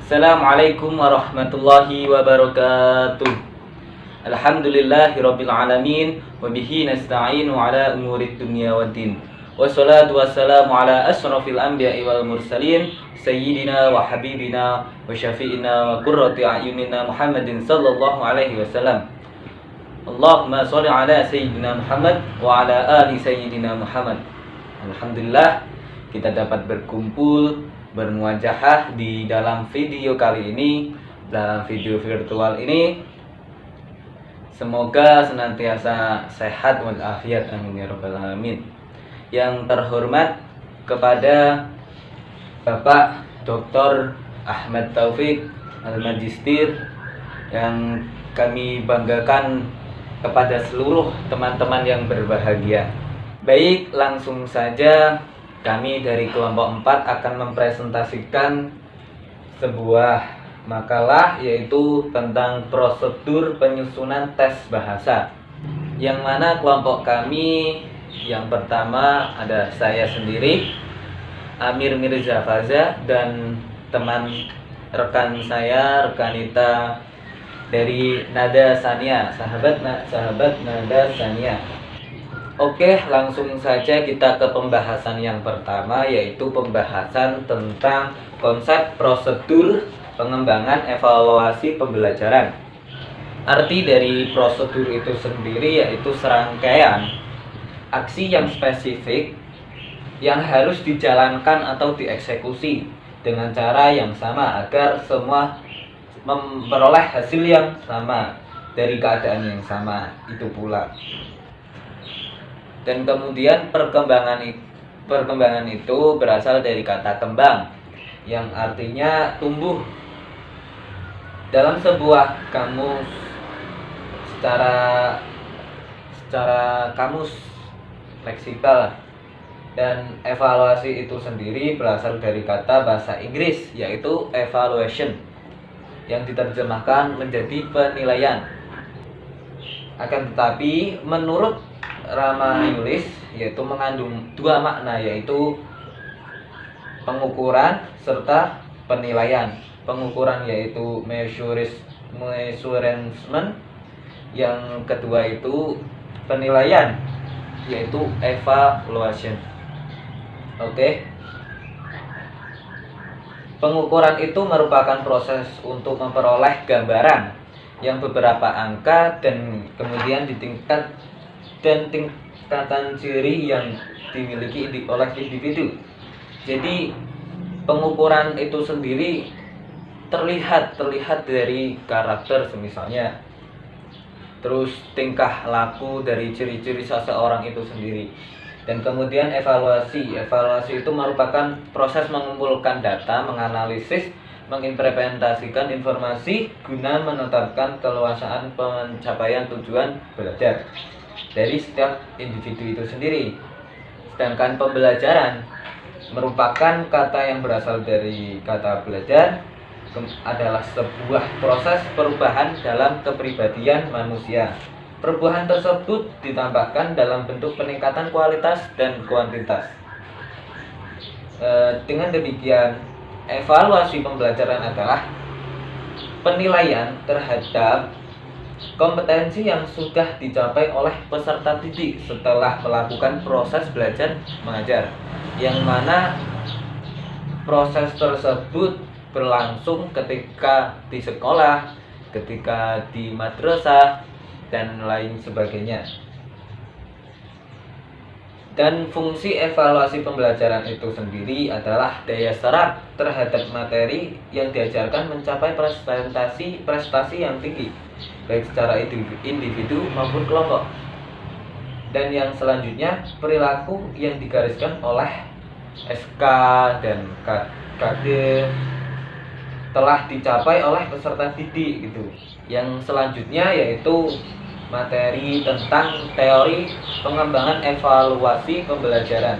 Assalamualaikum warahmatullahi wabarakatuh. Alhamdulillahirabbil alamin wa bihi nasta'inu ala umurid dunya waddin. Wassalatu wassalamu ala asyrafil anbiya'i wal mursalin sayyidina wa habibina wa syafi'ina wa qurrati a'yunina Muhammadin sallallahu alaihi wasallam. Allahumma sholli ala sayyidina Muhammad wa ala ali sayyidina Muhammad. Alhamdulillah kita dapat berkumpul bermuajahah di dalam video kali ini, dalam video virtual ini. Semoga senantiasa sehat walafiat, amin ya rabbal alamin. Yang terhormat kepada Bapak Dr. Ahmad Taufik Al-Magistir, yang kami banggakan kepada seluruh teman-teman yang berbahagia. Baik, langsung saja kami dari kelompok 4 akan mempresentasikan sebuah makalah, yaitu tentang prosedur penyusunan tes bahasa. Yang mana kelompok kami yang pertama ada saya sendiri, Amir Mirza Faza, dan teman rekan saya, rekanita dari Nada Sania, sahabat Nada Sania. Oke, langsung saja kita ke pembahasan yang pertama, yaitu pembahasan tentang konsep prosedur pengembangan evaluasi pembelajaran. Arti dari prosedur itu sendiri yaitu serangkaian aksi yang spesifik yang harus dijalankan atau dieksekusi dengan cara yang sama agar semua memperoleh hasil yang sama dari keadaan yang sama itu pula. Dan kemudian perkembangan itu berasal dari kata kembang, yang artinya tumbuh. Dalam sebuah kamus, secara kamus leksikal, dan evaluasi itu sendiri berasal dari kata bahasa Inggris, yaitu evaluation, yang diterjemahkan menjadi penilaian. Akan tetapi menurut Rama Yulis, yaitu mengandung dua makna, yaitu pengukuran serta penilaian. Pengukuran yaitu measurement, yang kedua itu penilaian yaitu evaluation. Oke. Pengukuran itu merupakan proses untuk memperoleh gambaran yang beberapa angka dan kemudian tingkatan ciri yang dimiliki oleh individu. Jadi pengukuran itu sendiri terlihat dari karakter misalnya, terus tingkah laku dari ciri-ciri seseorang itu sendiri. Dan kemudian evaluasi itu merupakan proses mengumpulkan data, menganalisis, mengimplementasikan informasi guna menetapkan keluasaan pencapaian tujuan belajar dari setiap individu itu sendiri. Sedangkan pembelajaran merupakan kata yang berasal dari kata belajar, adalah sebuah proses perubahan dalam kepribadian manusia. Perubahan tersebut ditambahkan dalam bentuk peningkatan kualitas dan kuantitas. Dengan demikian, evaluasi pembelajaran adalah penilaian terhadap kompetensi yang sudah dicapai oleh peserta didik setelah melakukan proses belajar mengajar, yang mana proses tersebut berlangsung ketika di sekolah, ketika di madrasah, dan lain sebagainya. Dan fungsi evaluasi pembelajaran itu sendiri adalah daya serap terhadap materi yang diajarkan mencapai prestasi yang tinggi, baik secara individu maupun kelompok. Dan yang selanjutnya, perilaku yang digariskan oleh SK dan KD telah dicapai oleh peserta didik gitu. Yang selanjutnya yaitu materi tentang teori pengembangan evaluasi pembelajaran.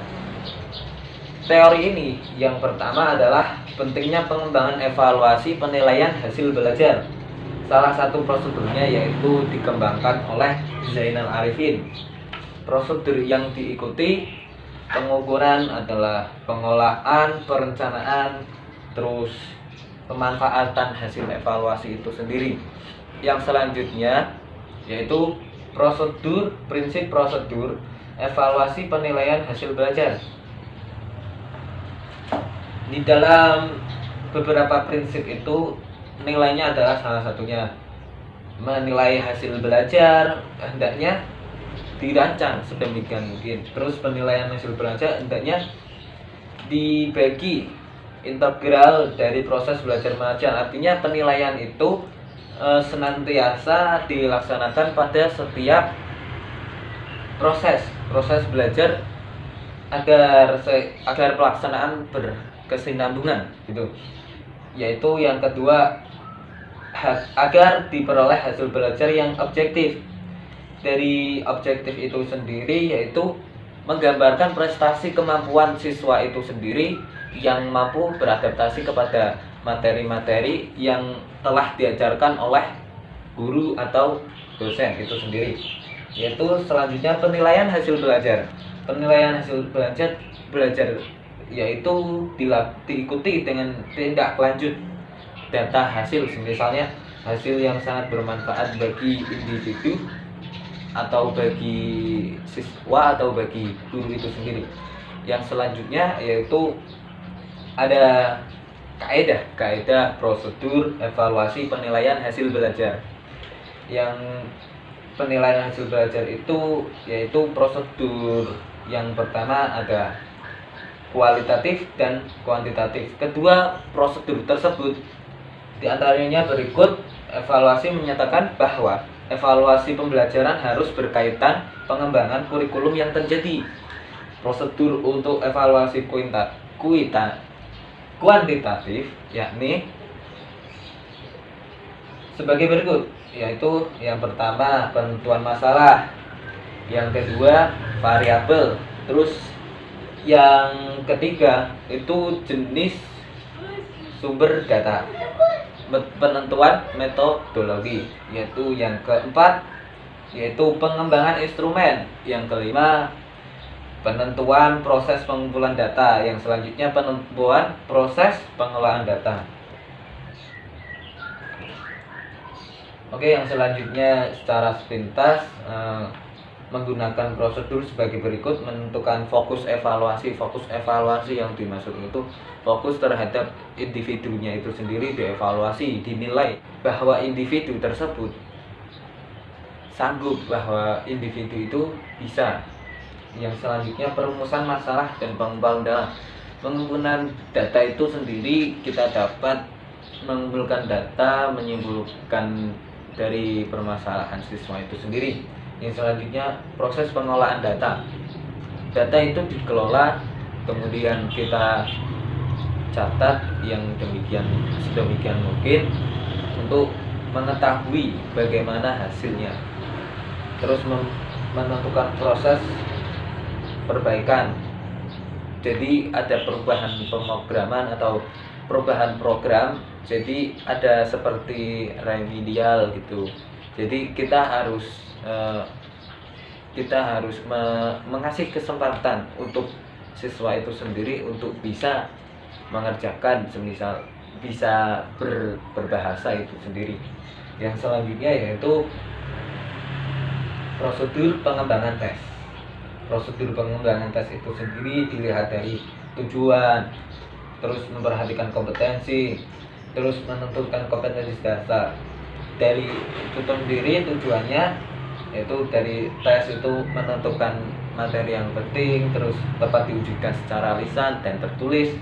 Teori ini yang pertama adalah pentingnya pengembangan evaluasi penilaian hasil belajar. Salah satu prosedurnya yaitu dikembangkan oleh Zainal Arifin. Prosedur yang diikuti pengukuran adalah pengolahan, perencanaan, terus pemanfaatan hasil evaluasi itu sendiri. Yang selanjutnya yaitu prinsip prosedur evaluasi penilaian hasil belajar. Di dalam beberapa prinsip itu nilainya adalah salah satunya. Menilai hasil belajar hendaknya dirancang sedemikian mungkin. Terus penilaian hasil belajar hendaknya dibagi integral dari proses belajar mengajar. Artinya penilaian itu senantiasa dilaksanakan pada setiap proses belajar agar pelaksanaan berkesinambungan gitu. Yaitu yang kedua, agar diperoleh hasil belajar yang objektif. Dari objektif itu sendiri yaitu menggambarkan prestasi kemampuan siswa itu sendiri yang mampu beradaptasi kepada materi-materi yang telah diajarkan oleh guru atau dosen itu sendiri. Yaitu selanjutnya penilaian hasil belajar. Penilaian hasil belajar yaitu diikuti dengan tindak lanjut data hasil, misalnya hasil yang sangat bermanfaat bagi individu atau bagi siswa atau bagi guru itu sendiri. Yang selanjutnya yaitu ada kaidah prosedur evaluasi penilaian hasil belajar. Yang penilaian hasil belajar itu yaitu prosedur. Yang pertama ada kualitatif dan kuantitatif. Kedua prosedur tersebut diantaranya berikut. Evaluasi menyatakan bahwa evaluasi pembelajaran harus berkaitan pengembangan kurikulum yang terjadi. Prosedur untuk evaluasi kuantitatif yakni sebagai berikut, yaitu yang pertama penentuan masalah, yang kedua variabel, terus yang ketiga itu jenis sumber data, penentuan metodologi, yaitu yang keempat yaitu pengembangan instrumen, yang kelima penentuan proses pengumpulan data, yang selanjutnya penentuan proses pengolahan data. Oke, yang selanjutnya secara sepintas menggunakan prosedur sebagai berikut. Menentukan fokus evaluasi. Fokus evaluasi yang dimaksud itu fokus terhadap individunya itu sendiri dievaluasi, dinilai bahwa individu tersebut sanggup, bahwa individu itu bisa. Yang selanjutnya perumusan masalah dan pengumpulan data itu sendiri, kita dapat mengumpulkan data, menyimpulkan dari permasalahan siswa itu sendiri. Yang selanjutnya proses pengolahan data. Data itu dikelola, kemudian kita catat yang sedemikian mungkin untuk mengetahui bagaimana hasilnya. Terus menentukan proses perbaikan. Jadi ada perubahan pemrograman atau perubahan program. Jadi ada seperti remedial gitu. Jadi kita harus mengasih kesempatan untuk siswa itu sendiri untuk bisa mengerjakan, semisal bisa berbahasa itu sendiri. Yang selanjutnya yaitu prosedur pengembangan tes. Prosedur pengembangan tes itu sendiri dilihat dari tujuan, terus memperhatikan kompetensi, terus menentukan kompetensi dasar. Dari itu sendiri tujuannya yaitu dari tes itu menentukan materi yang penting, terus dapat diwujudkan secara lisan dan tertulis.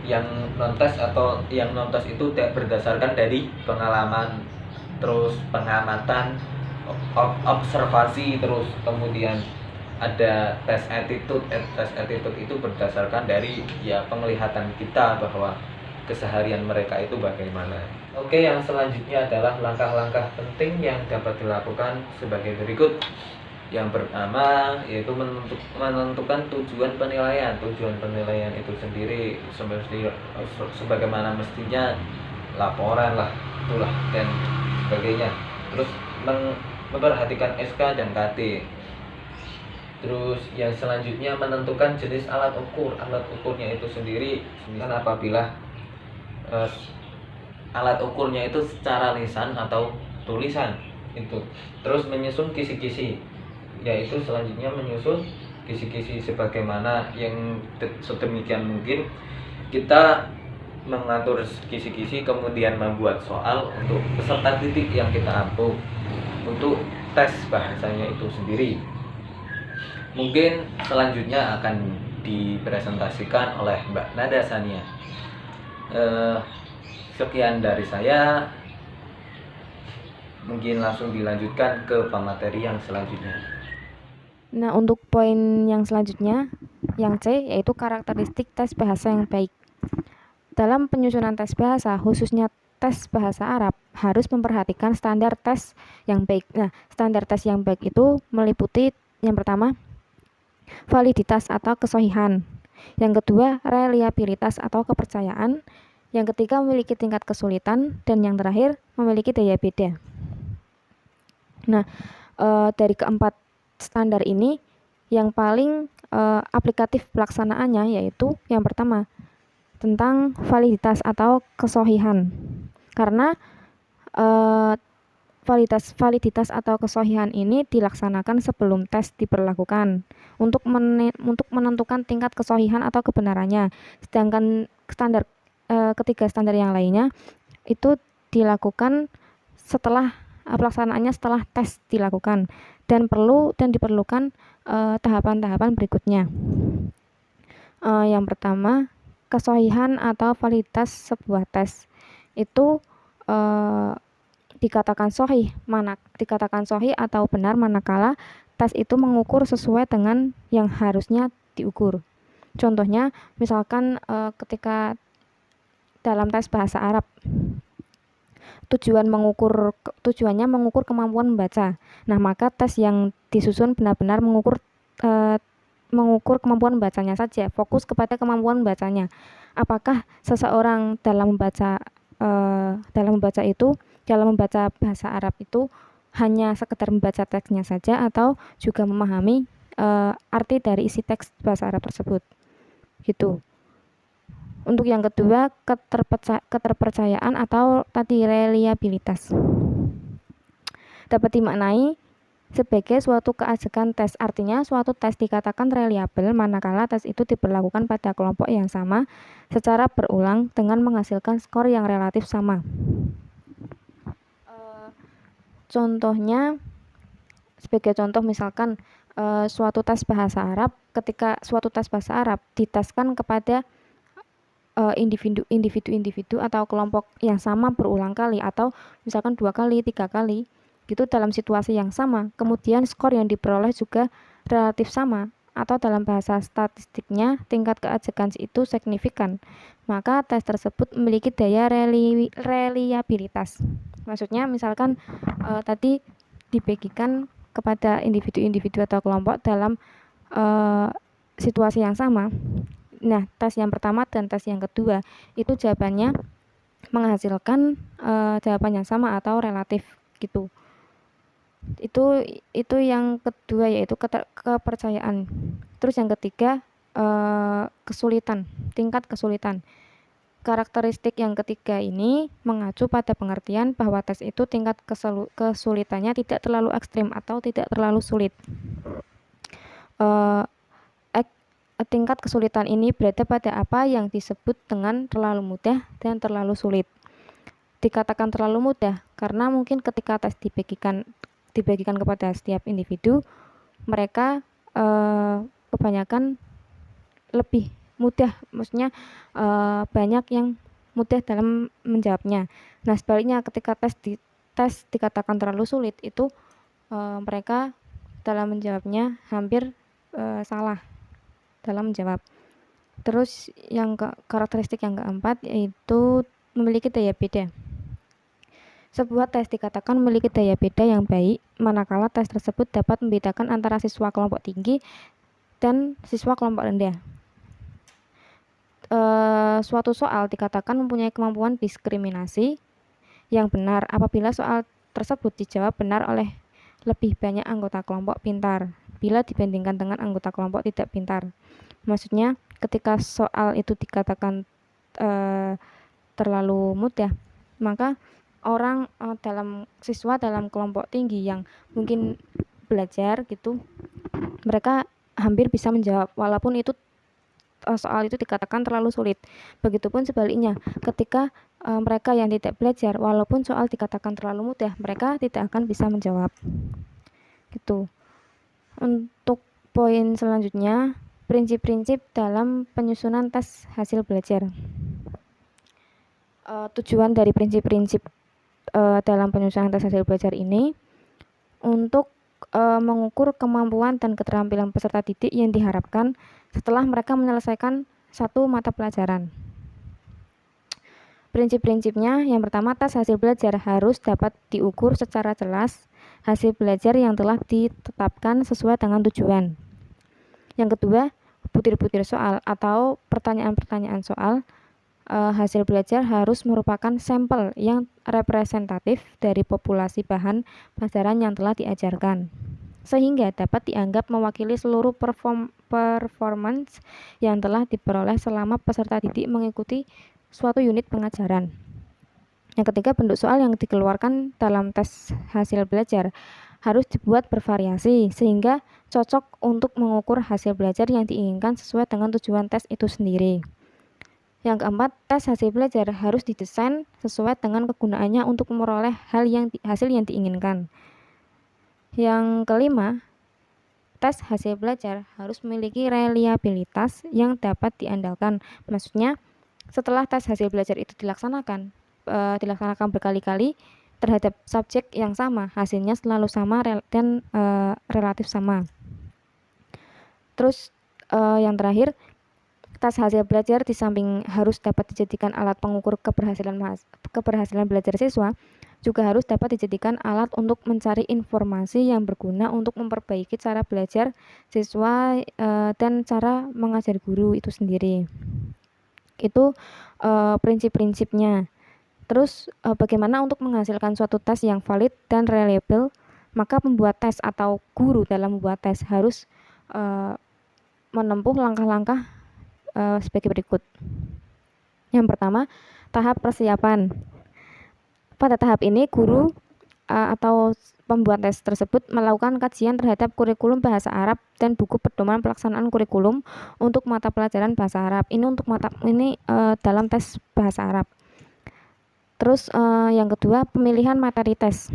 Yang non tes itu berdasarkan dari pengalaman, terus pengamatan, observasi, terus kemudian ada tes attitude. Tes attitude itu berdasarkan dari penglihatan kita bahwa keseharian mereka itu bagaimana. Oke, yang selanjutnya adalah langkah-langkah penting yang dapat dilakukan sebagai berikut. Yang pertama yaitu menentukan tujuan penilaian. Tujuan penilaian itu sendiri sebagaimana mestinya laporan lah, itulah dan sebagainya. Terus memperhatikan SK dan KT. Terus yang selanjutnya menentukan jenis alat ukur. Alat ukurnya itu sendiri, misalnya apabila alat ukurnya itu secara lisan atau tulisan itu. Terus menyusun kisi-kisi, yaitu selanjutnya menyusun kisi-kisi sebagaimana yang sedemikian mungkin kita mengatur kisi-kisi, kemudian membuat soal untuk peserta didik yang kita ampuh untuk tes bahasanya itu sendiri. Mungkin selanjutnya akan dipresentasikan oleh Mbak Nada Sania. Sekian dari saya, mungkin langsung dilanjutkan ke pemateri yang selanjutnya. Nah, untuk poin yang selanjutnya, yang C, yaitu karakteristik tes bahasa yang baik. Dalam penyusunan tes bahasa, khususnya tes bahasa Arab, harus memperhatikan standar tes yang baik. Nah, standar tes yang baik itu meliputi yang pertama, validitas atau kesohihan. Yang kedua, reliabilitas atau kepercayaan. Yang ketiga, memiliki tingkat kesulitan. Dan yang terakhir, memiliki daya beda. Nah, dari keempat standar ini, yang paling aplikatif pelaksanaannya yaitu yang pertama, tentang validitas atau kesohihan. Karena validitas atau kesohihan ini dilaksanakan sebelum tes diberlakukan untuk menentukan tingkat kesohihan atau kebenarannya. Sedangkan ketiga standar yang lainnya itu dilakukan setelah pelaksanaannya setelah tes dilakukan dan diperlukan tahapan-tahapan berikutnya. Yang pertama, kesohihan atau validitas sebuah tes itu dikatakan sahih atau benar manakala tes itu mengukur sesuai dengan yang harusnya diukur. Contohnya, misalkan ketika dalam tes bahasa Arab, tujuannya mengukur kemampuan membaca. Nah, maka tes yang disusun benar-benar mengukur kemampuan membacanya saja, fokus kepada kemampuan membacanya. Apakah seseorang dalam membaca bahasa Arab itu hanya sekedar membaca teksnya saja atau juga memahami arti dari isi teks bahasa Arab tersebut. Gitu. Untuk yang kedua, keterpercayaan atau tadi reliabilitas. Dapat dimaknai sebagai suatu keajekan tes. Artinya suatu tes dikatakan reliabel manakala tes itu diberlakukan pada kelompok yang sama secara berulang dengan menghasilkan skor yang relatif sama. Contohnya, sebagai contoh misalkan suatu tes bahasa Arab, ketika suatu tes bahasa Arab diteskan kepada individu atau kelompok yang sama berulang kali atau misalkan 2 kali, 3 kali gitu dalam situasi yang sama, kemudian skor yang diperoleh juga relatif sama atau dalam bahasa statistiknya tingkat keajekan itu signifikan, maka tes tersebut memiliki daya reliabilitas. Maksudnya misalkan tadi dibagikan kepada individu atau kelompok dalam situasi yang sama. Nah, tes yang pertama dan tes yang kedua itu jawabannya menghasilkan jawaban yang sama atau relatif gitu. Itu yang kedua, yaitu kepercayaan. Terus yang ketiga, kesulitan, tingkat kesulitan. Karakteristik yang ketiga ini mengacu pada pengertian bahwa tes itu tingkat kesulitannya tidak terlalu ekstrim atau tidak terlalu sulit. Tingkat kesulitan ini berada pada apa yang disebut dengan terlalu mudah dan terlalu sulit. Dikatakan terlalu mudah karena mungkin ketika tes dibagikan kepada setiap individu, mereka kebanyakan lebih mudah, maksudnya banyak yang mudah dalam menjawabnya. Nah, sebaliknya ketika tes dikatakan terlalu sulit, itu mereka dalam menjawabnya hampir salah dalam menjawab. Terus yang karakteristik yang keempat yaitu memiliki daya beda. Sebuah tes dikatakan memiliki daya beda yang baik manakala tes tersebut dapat membedakan antara siswa kelompok tinggi dan siswa kelompok rendah. Suatu soal dikatakan mempunyai kemampuan diskriminasi yang benar apabila soal tersebut dijawab benar oleh lebih banyak anggota kelompok pintar bila dibandingkan dengan anggota kelompok tidak pintar. Maksudnya ketika soal itu dikatakan terlalu mudah, Maka dalam siswa dalam kelompok tinggi yang mungkin belajar gitu, mereka hampir bisa menjawab walaupun itu soal itu dikatakan terlalu sulit. Begitupun sebaliknya, ketika mereka yang tidak belajar, walaupun soal dikatakan terlalu mudah, mereka tidak akan bisa menjawab. Gitu. Untuk poin selanjutnya, prinsip-prinsip dalam penyusunan tes hasil belajar. Tujuan dari prinsip-prinsip dalam penyusunan tes hasil belajar ini untuk mengukur kemampuan dan keterampilan peserta didik yang diharapkan setelah mereka menyelesaikan satu mata pelajaran. Prinsip-prinsipnya, yang pertama, tes hasil belajar harus dapat diukur secara jelas hasil belajar yang telah ditetapkan sesuai dengan tujuan. Yang kedua, butir-butir soal atau pertanyaan-pertanyaan soal hasil belajar harus merupakan sampel yang representatif dari populasi bahan pelajaran yang telah diajarkan, sehingga dapat dianggap mewakili seluruh performance yang telah diperoleh selama peserta didik mengikuti suatu unit pengajaran. Yang ketiga, bentuk soal yang dikeluarkan dalam tes hasil belajar harus dibuat bervariasi sehingga cocok untuk mengukur hasil belajar yang diinginkan sesuai dengan tujuan tes itu sendiri. Yang keempat, tes hasil belajar harus didesain sesuai dengan kegunaannya untuk memperoleh hasil yang diinginkan. Yang kelima, tes hasil belajar harus memiliki reliabilitas yang dapat diandalkan. Maksudnya, setelah tes hasil belajar itu dilaksanakan berkali-kali terhadap subjek yang sama, hasilnya selalu sama dan relatif sama. Terus yang terakhir, tes hasil belajar di samping harus dapat dijadikan alat pengukur keberhasilan belajar siswa, juga harus dapat dijadikan alat untuk mencari informasi yang berguna untuk memperbaiki cara belajar siswa dan cara mengajar guru itu sendiri. Itu prinsip-prinsipnya. Terus bagaimana untuk menghasilkan suatu tes yang valid dan reliable? Maka pembuat tes atau guru dalam membuat tes harus menempuh langkah-langkah sebagai berikut. Yang pertama, tahap persiapan. Pada tahap ini, guru atau pembuat tes tersebut melakukan kajian terhadap kurikulum bahasa Arab dan buku pedoman pelaksanaan kurikulum untuk mata pelajaran bahasa Arab. Ini dalam tes bahasa Arab. Terus yang kedua, pemilihan materi tes.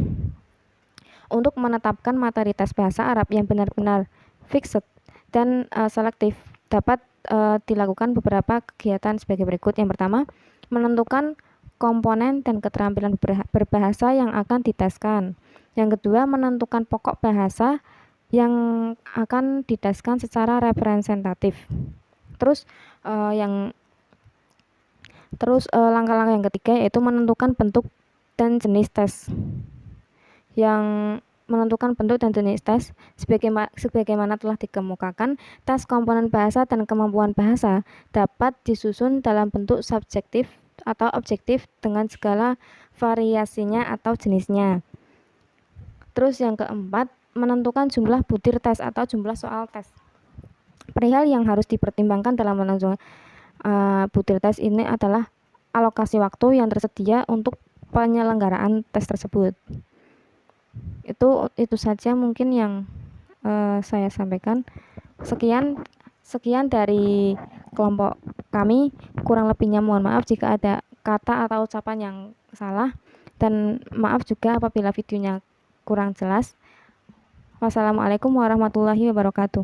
Untuk menetapkan materi tes bahasa Arab yang benar-benar fixed dan selektif, dapat dilakukan beberapa kegiatan sebagai berikut. Yang pertama, menentukan komponen dan keterampilan berbahasa yang akan diteskan. Yang kedua, menentukan pokok bahasa yang akan diteskan secara representatif. Terus langkah-langkah yang ketiga yaitu menentukan bentuk dan jenis tes. Yang menentukan bentuk dan jenis tes sebagaimana telah dikemukakan, tes komponen bahasa dan kemampuan bahasa dapat disusun dalam bentuk subjektif atau objektif dengan segala variasinya atau jenisnya. Terus yang keempat, menentukan jumlah butir tes atau jumlah soal tes. Perihal yang harus dipertimbangkan dalam menentukan butir tes ini adalah alokasi waktu yang tersedia untuk penyelenggaraan tes tersebut. Itu saja mungkin yang saya sampaikan. Sekian dari kelompok kami. Kurang lebihnya mohon maaf jika ada kata atau ucapan yang salah, dan maaf juga apabila videonya kurang jelas. Wassalamualaikum warahmatullahi wabarakatuh.